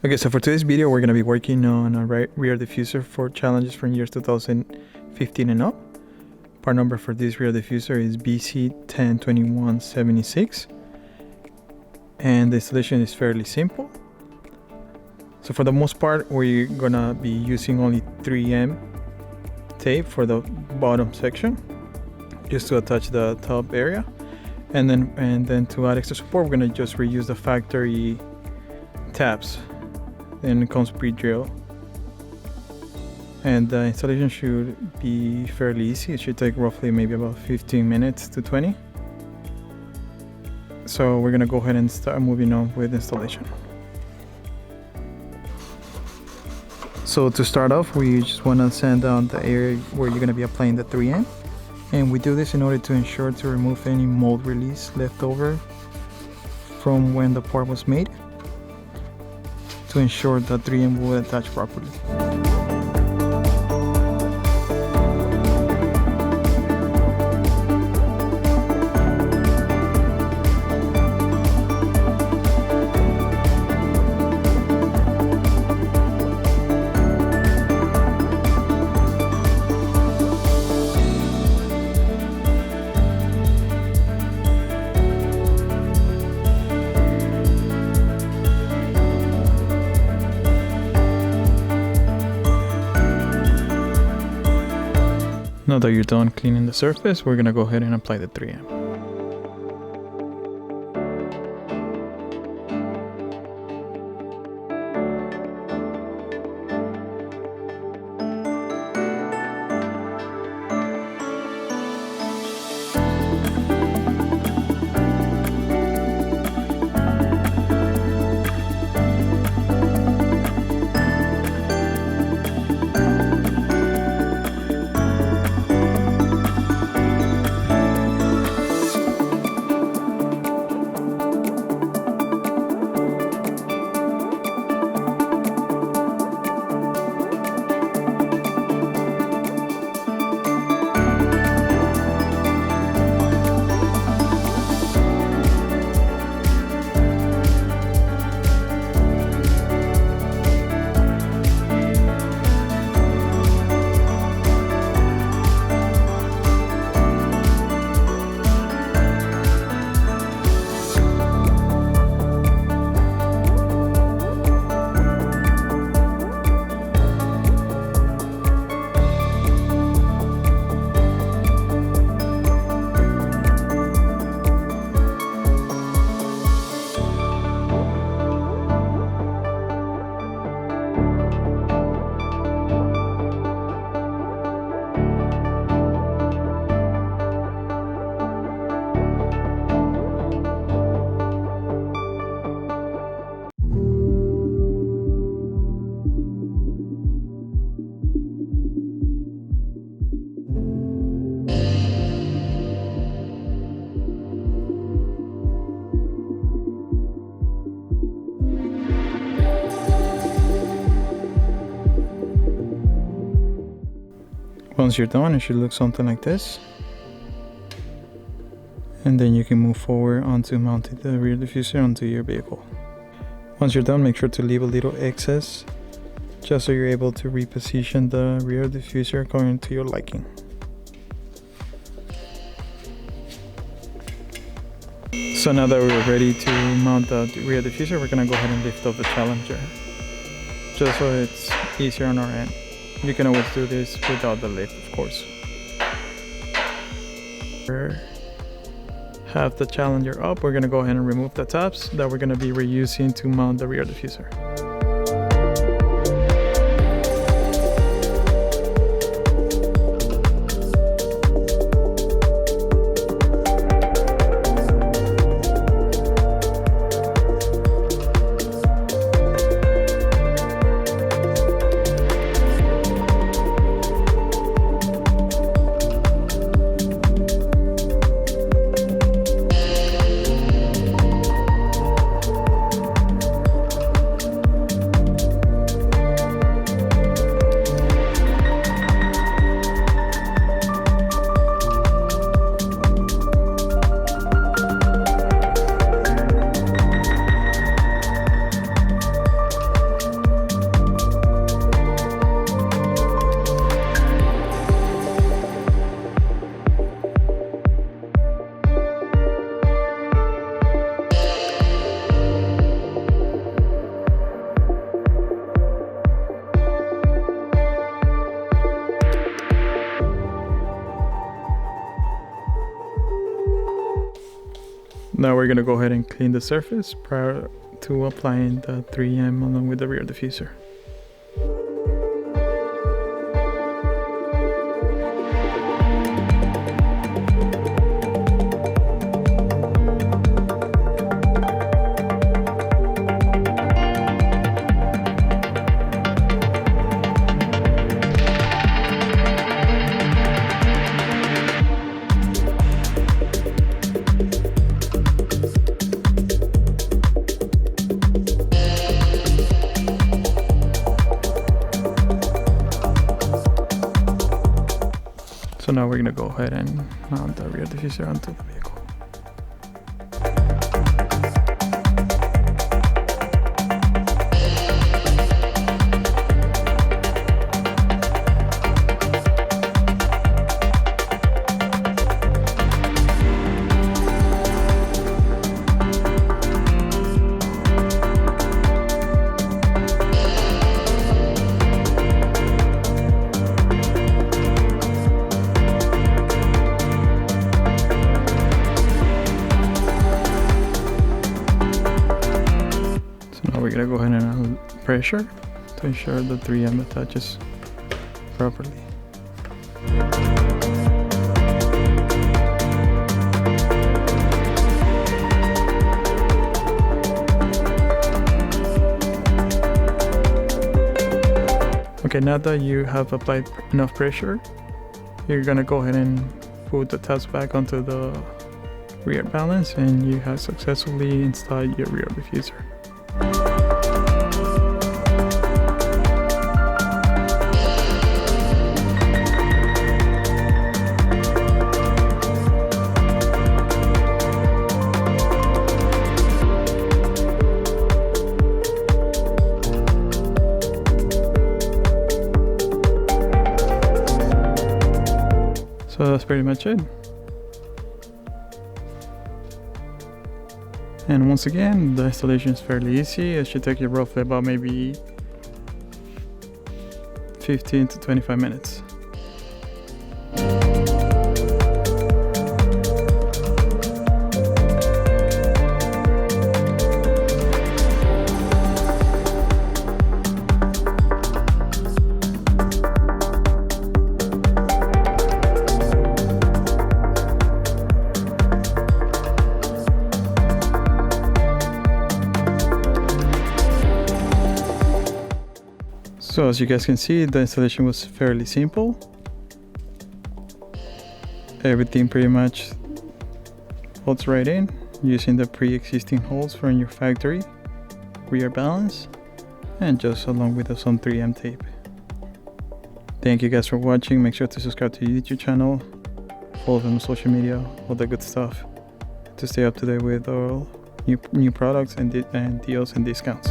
Okay, so for today's video, we're going to be working on a rear diffuser for challenges from years 2015 and up. Part number for this rear diffuser is BC102176. And the installation is fairly simple. So for the most part, we're going to be using only 3M tape for the bottom section, just to attach the top area. And then to add extra support, we're going to just reuse the factory tabs. Then it comes pre-drilled, and the installation should be fairly easy. It should take roughly maybe about 15 minutes to 20. So we're gonna go ahead and start moving on with installation. So to start off, we just want to sand down the area where you're gonna be applying the 3M, and we do this in order to ensure to remove any mold release left over from when the part was made, to ensure that 3M will attach properly. Now that you're done cleaning the surface, we're gonna go ahead and apply the 3M. Once you're done, it should look something like this. And then you can move forward onto mounting the rear diffuser onto your vehicle. Once you're done, make sure to leave a little excess, just so you're able to reposition the rear diffuser according to your liking. So now that we're ready to mount the rear diffuser, we're gonna go ahead and lift up the Challenger, just so it's easier on our end. You can always do this without the lift, of course. Have the Challenger up, we're gonna go ahead and remove the tabs that we're gonna be reusing to mount the rear diffuser. Now we're gonna go ahead and clean the surface prior to applying the 3M along with the rear diffuser. So now we're gonna go ahead and mount the rear diffuser onto the vehicle. Now we're gonna go ahead and pressure to ensure the 3M attaches properly. Okay, now that you have applied enough pressure, you're gonna go ahead and put the tabs back onto the rear balance, and you have successfully installed your rear diffuser. So that's pretty much it. And once again, the installation is fairly easy. It should take you roughly about maybe 15 to 25 minutes. So as you guys can see, the installation was fairly simple. Everything pretty much holds right in using the pre-existing holes from your factory rear balance, and just along with some 3M tape. Thank you guys for watching. Make sure to subscribe to the YouTube channel, follow us on social media, all the good stuff, to stay up to date with all new products and deals and discounts.